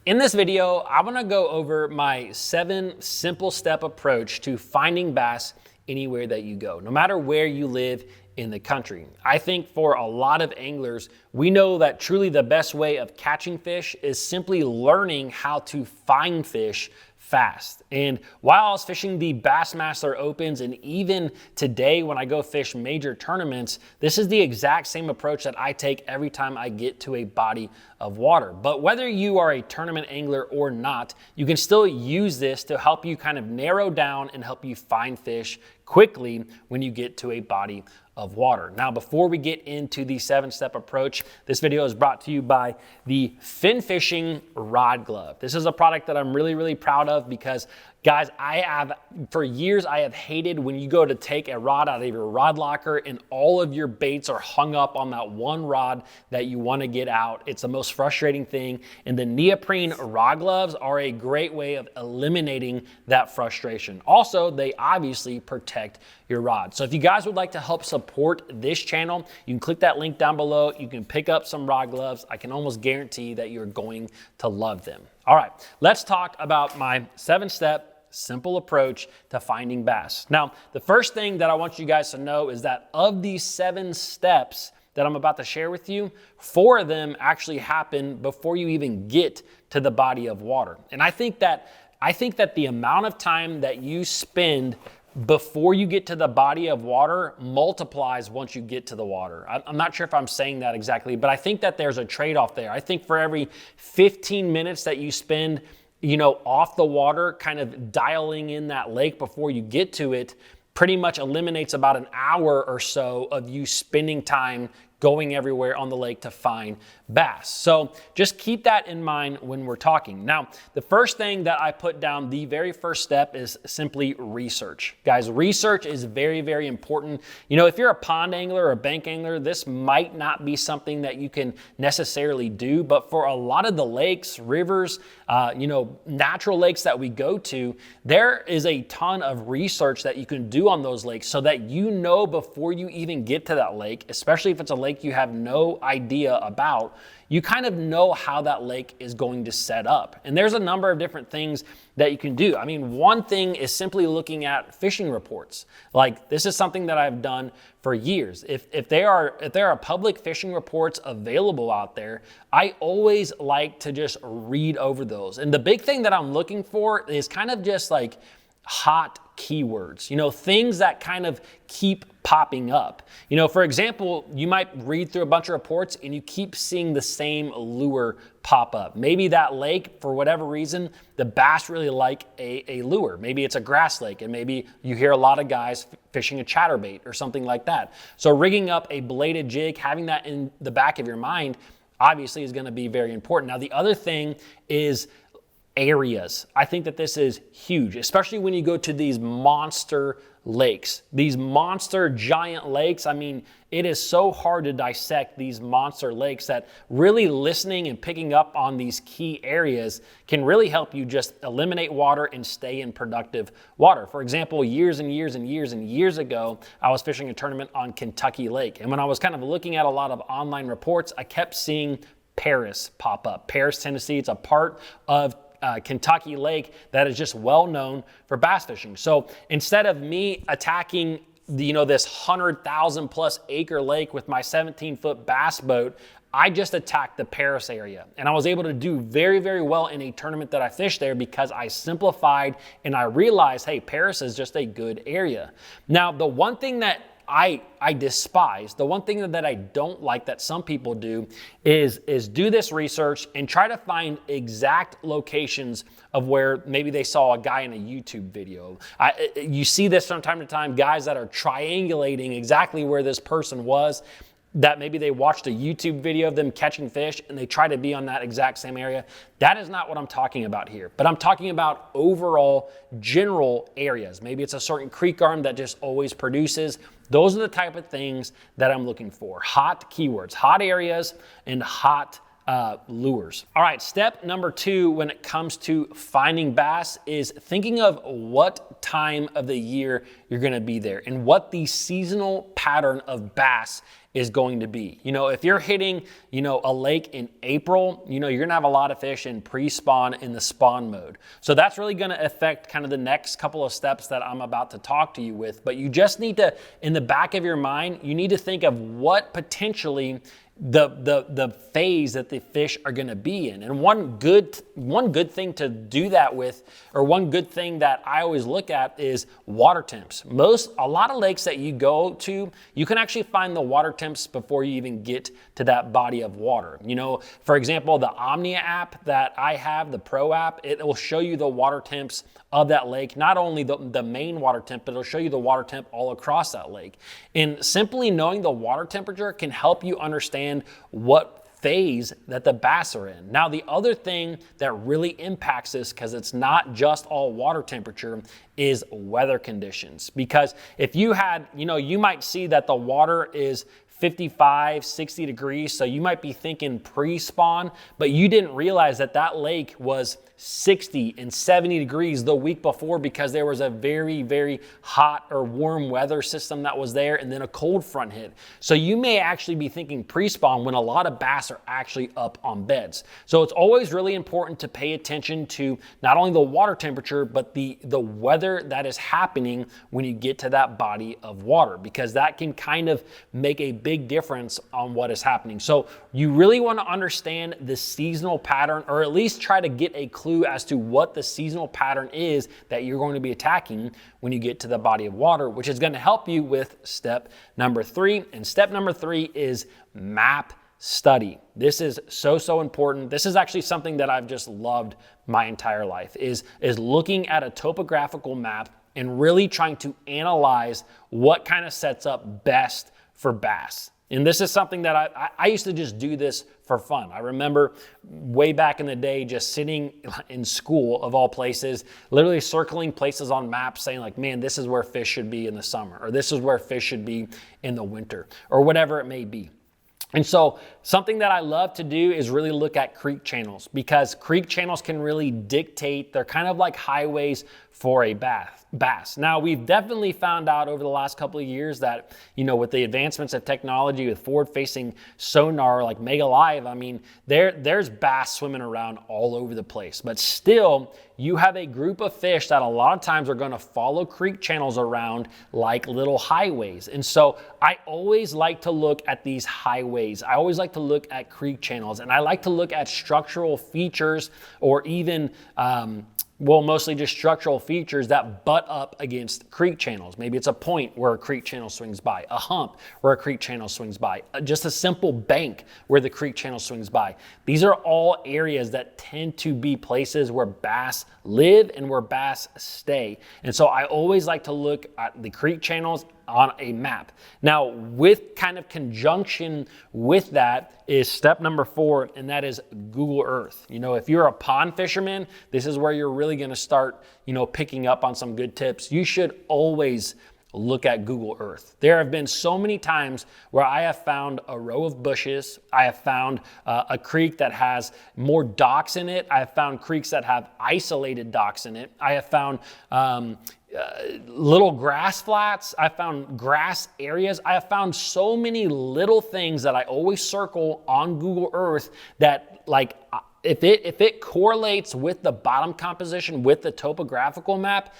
In this video, I'm gonna go over my 7 simple step approach to finding bass anywhere that you go, no matter where you live in the country. I think for a lot of anglers, we know that truly the best way of catching fish is simply learning how to find fish fast. And while I was fishing the Bassmaster Opens, and even today when I go fish major tournaments, this is the exact same approach that I take every time I get to a body of water. But whether you are a tournament angler or not, you can still use this to help you kind of narrow down and help you find fish quickly when you get to a body of water. Now, before we get into the 7-step approach, this video is brought to you by the Fin Fishing Rod Glove. This is a product that I'm really proud of because, guys, for years I have hated when you go to take a rod out of your rod locker and all of your baits are hung up on that one rod that you want to get out. It's the most frustrating thing, and the neoprene rod gloves are a great way of eliminating that frustration. Also, they obviously protect your rod. So if you guys would like to help support this channel, you can click that link down below. You can pick up some rod gloves. I can almost guarantee that you're going to love them. All right, let's talk about my 7-step simple approach to finding bass. Now, the first thing that I want you guys to know is that of these 7 steps that I'm about to share with you, 4 of them actually happen before you even get to the body of water. And I think that the amount of time that you spend before you get to the body of water multiplies once you get to the water. I'm not sure if I'm saying that exactly, but I think that there's a trade-off there. I think for every 15 minutes that you spend, off the water, kind of dialing in that lake before you get to it, pretty much eliminates about an hour or so of you spending time going everywhere on the lake to find bass. So just keep that in mind when we're talking. Now, the first thing that I put down, the very first step, is simply research. Guys, research is very important. If you're a pond angler or a bank angler, this might not be something that you can necessarily do, but for a lot of the lakes, rivers, natural lakes that we go to, there is a ton of research that you can do on those lakes so that before you even get to that lake, especially if it's a lake you have no idea about, you kind of know how that lake is going to set up. And there's a number of different things that you can do. I mean, one thing is simply looking at fishing reports. Like, this is something that I've done for years. If there are public fishing reports available out there, I always like to just read over those. And the big thing that I'm looking for is kind of just like hot keywords, things that kind of keep popping up. For example, you might read through a bunch of reports and you keep seeing the same lure pop up. Maybe that lake, for whatever reason, the bass really like a lure. Maybe it's a grass lake, and maybe you hear a lot of guys fishing a chatterbait or something like that. So rigging up a bladed jig, having that in the back of your mind, obviously is going to be very important. Now, the other thing is areas. I think that this is huge, especially when you go to these monster lakes, these monster giant lakes. I mean, it is so hard to dissect these monster lakes that really listening and picking up on these key areas can really help you just eliminate water and stay in productive water. For example, years ago, I was fishing a tournament on Kentucky Lake. And when I was kind of looking at a lot of online reports, I kept seeing Paris pop up. Paris, Tennessee, it's a part of Kentucky Lake that is just well known for bass fishing. So instead of me attacking this 100,000 plus acre lake with my 17-foot bass boat, I just attacked the Paris area, and I was able to do very well in a tournament that I fished there because I simplified and I realized, hey, Paris is just a good area. Now, the one thing that I despise, the one thing that I don't like that some people do is do this research and try to find exact locations of where maybe they saw a guy in a YouTube video. You see this from time to time, guys that are triangulating exactly where this person was, that maybe they watched a YouTube video of them catching fish and they try to be on that exact same area. That is not what I'm talking about here, but I'm talking about overall general areas. Maybe it's a certain creek arm that just always produces. Those are the type of things that I'm looking for. Hot keywords, hot areas, and hot lures. All right, step number 2 when it comes to finding bass is thinking of what time of the year you're gonna be there and what the seasonal pattern of bass is going to be. You know, if you're hitting, you know, a lake in April, you know, you're gonna have a lot of fish in pre-spawn in the spawn mode. So that's really gonna affect kind of the next couple of steps that I'm about to talk to you with. But you just need to, in the back of your mind, you need to think of what potentially the phase that the fish are going to be in. And one good thing to do that with, or one good thing that I always look at, is water temps. A lot of lakes that you go to, you can actually find the water temps before you even get to that body of water. You know, for example, the Omnia app that I have, the Pro app, it will show you the water temps of that lake, not only the main water temp, but it'll show you the water temp all across that lake. And simply knowing the water temperature can help you understand what phase that the bass are in. Now, the other thing that really impacts this, because it's not just all water temperature, is weather conditions. Because if you had, you know, you might see that the water is 55, 60 degrees. So you might be thinking pre-spawn, but you didn't realize that that lake was 60 and 70 degrees the week before because there was a very, very hot or warm weather system that was there, and then a cold front hit. So you may actually be thinking pre-spawn when a lot of bass are actually up on beds. So it's always really important to pay attention to not only the water temperature, but the weather that is happening when you get to that body of water, because that can kind of make a big difference on what is happening. So you really want to understand the seasonal pattern, or at least try to get a clue as to what the seasonal pattern is that you're going to be attacking when you get to the body of water, which is going to help you with step number 3. And step number 3 is map study. This is so important. This is actually something that I've just loved my entire life, is looking at a topographical map and really trying to analyze what kind of sets up best for bass. And this is something that I used to just do this for fun. I remember way back in the day just sitting in school, of all places, literally circling places on maps saying like, man, this is where fish should be in the summer, or this is where fish should be in the winter, or whatever it may be. And so something that I love to do is really look at creek channels, because creek channels can really dictate, they're kind of like highways for a bass. Now, we've definitely found out over the last couple of years that, you know, with the advancements of technology, with forward-facing sonar like Mega Live, I mean, there's bass swimming around all over the place. But still, you have a group of fish that a lot of times are going to follow creek channels around like little highways. And so I always like to look at these highways. I always like to look at creek channels, and I like to look at structural features, or even well, mostly just structural features that butt up against creek channels. Maybe it's a point where a creek channel swings by, a hump where a creek channel swings by, just a simple bank where the creek channel swings by. These are all areas that tend to be places where bass live and where bass stay. And so I always like to look at the creek channels on a map. Now, with kind of conjunction with that is step number 4, and that is Google Earth. You know, if you're a pond fisherman, this is where you're really going to start, you know, picking up on some good tips. You should always look at Google Earth. There have been so many times where I have found a row of bushes. I have found a creek that has more docks in it. I have found creeks that have isolated docks in it. I have found little grass flats. I found grass areas. I have found so many little things that I always circle on Google Earth that, like, if it correlates with the bottom composition, with the topographical map,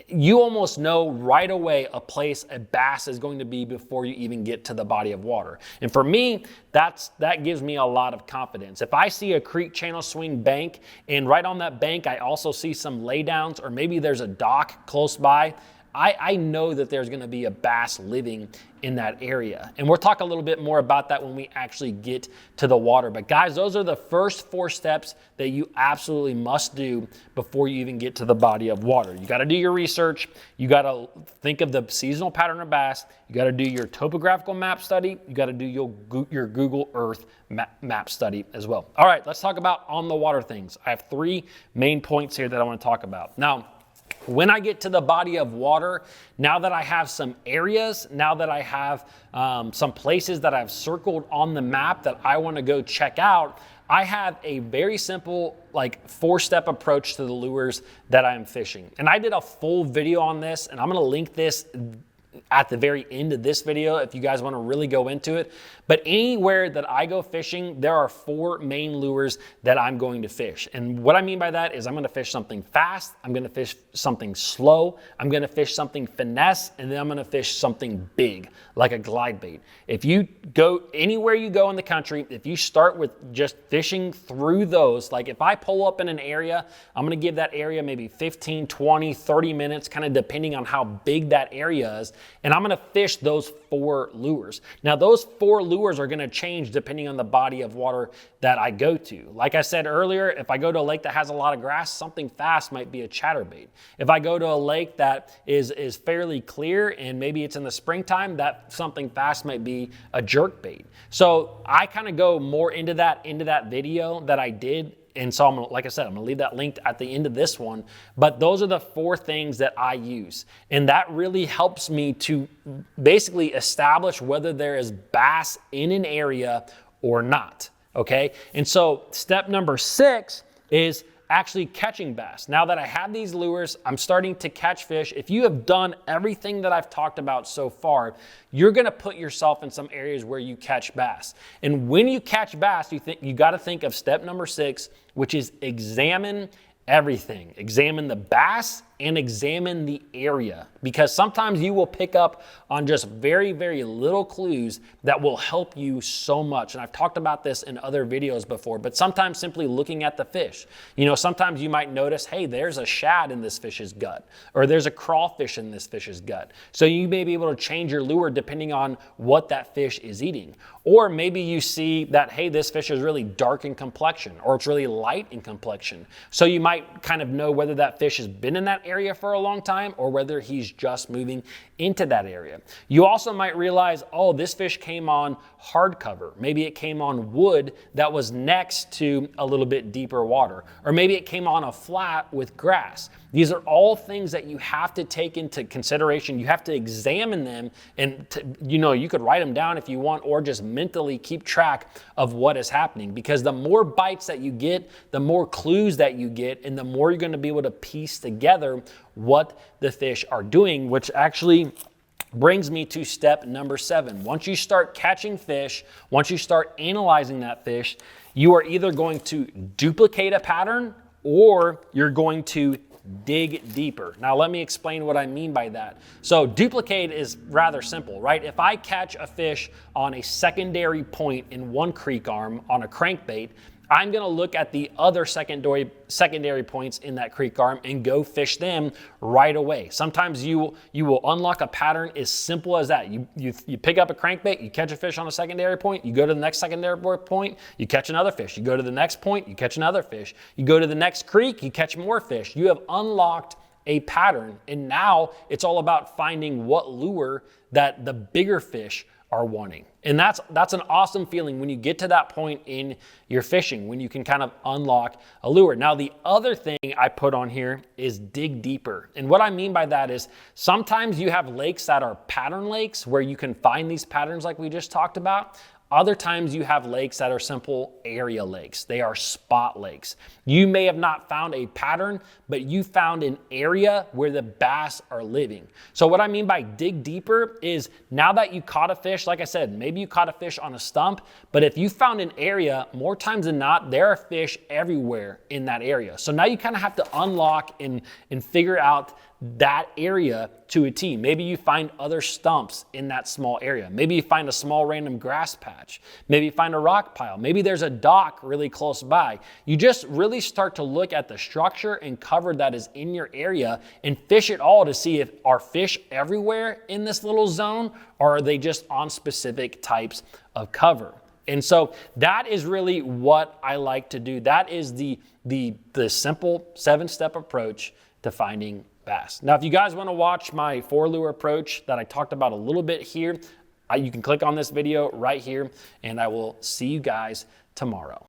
you almost know right away a place a bass is going to be before you even get to the body of water. And for me, that gives me a lot of confidence. If I see a creek channel swing bank, and right on that bank I also see some laydowns, or maybe there's a dock close by, I know that there's going to be a bass living in that area. And we'll talk a little bit more about that when we actually get to the water. But guys, those are the first 4 steps that you absolutely must do before you even get to the body of water. You got to do your research. You got to think of the seasonal pattern of bass. You got to do your topographical map study. You got to do your Google Earth map study as well. All right, let's talk about on the water things. I have 3 main points here that I want to talk about. Now, when I get to the body of water, now that I have some areas, now that I have some places that I've circled on the map that I want to go check out, I have a very simple, like, 4-step approach to the lures that I'm fishing. And I did a full video on this, and I'm going to link this at the very end of this video if you guys want to really go into it. But anywhere that I go fishing, there are 4 main lures that I'm going to fish. And what I mean by that is I'm going to fish something fast, I'm going to fish something slow, I'm going to fish something finesse, and then I'm going to fish something big, like a glide bait. If you go anywhere you go in the country, if you start with just fishing through those, like if I pull up in an area, I'm going to give that area maybe 15, 20, 30 minutes, kind of depending on how big that area is. And I'm going to fish those 4 lures. Now, those 4 lures are going to change depending on the body of water that I go to. Like I said earlier, if I go to a lake that has a lot of grass, something fast might be a chatterbait. If I go to a lake that is fairly clear and maybe it's in the springtime, that something fast might be a jerkbait. So I kind of go more into that video that I did. And so, like I said, I'm going to leave that linked at the end of this one. But those are the 4 things that I use. And that really helps me to basically establish whether there is bass in an area or not. Okay? And so step number 6 is actually catching bass. Now that I have these lures, I'm starting to catch fish. If you have done everything that I've talked about so far, you're going to put yourself in some areas where you catch bass. And when you catch bass, you got to think of step number 6, which is examine everything. Examine the bass and examine the area, because sometimes you will pick up on just very, very little clues that will help you so much. And I've talked about this in other videos before, but sometimes simply looking at the fish. You know, sometimes you might notice, hey, there's a shad in this fish's gut, or there's a crawfish in this fish's gut. So you may be able to change your lure depending on what that fish is eating. Or maybe you see that, hey, this fish is really dark in complexion, or it's really light in complexion. So you might kind of know whether that fish has been in that area for a long time or whether he's just moving into that area. You also might realize, oh, this fish came on hardcover. Maybe it came on wood that was next to a little bit deeper water. Or maybe it came on a flat with grass. These are all things that you have to take into consideration. You have to examine them, and you could write them down if you want, or just mentally keep track of what is happening, because the more bites that you get, the more clues that you get, and the more you're going to be able to piece together what the fish are doing, which actually brings me to step number 7. Once you start catching fish, once you start analyzing that fish, you are either going to duplicate a pattern or you're going to dig deeper. Now, let me explain what I mean by that. So duplicate is rather simple, right? If I catch a fish on a secondary point in one creek arm on a crankbait, I'm going to look at the other secondary points in that creek arm and go fish them right away. Sometimes you will unlock a pattern as simple as that. You pick up a crankbait, you catch a fish on a secondary point, you go to the next secondary point, you catch another fish. You go to the next point, you catch another fish. You go to the next creek, you catch more fish. You have unlocked a pattern, and now it's all about finding what lure that the bigger fish are wanting. And that's an awesome feeling when you get to that point in your fishing, when you can kind of unlock a lure. Now, the other thing I put on here is dig deeper. And what I mean by that is sometimes you have lakes that are pattern lakes where you can find these patterns like we just talked about. Other times you have lakes that are simple area lakes. They are spot lakes. You may have not found a pattern, but you found an area where the bass are living. So what I mean by dig deeper is now that you caught a fish, like I said, maybe you caught a fish on a stump, but if you found an area, more times than not, there are fish everywhere in that area. So now you kind of have to unlock and figure out that area to a T. Maybe you find other stumps in that small area. Maybe you find a small random grass patch. Maybe you find a rock pile. Maybe there's a dock really close by. You just really start to look at the structure and cover that is in your area and fish it all to see if are fish everywhere in this little zone, or are they just on specific types of cover. And so that is really what I like to do. That is the simple 7-step approach to finding bass. Now, if you guys want to watch my 4-lure approach that I talked about a little bit here, you can click on this video right here, and I will see you guys tomorrow.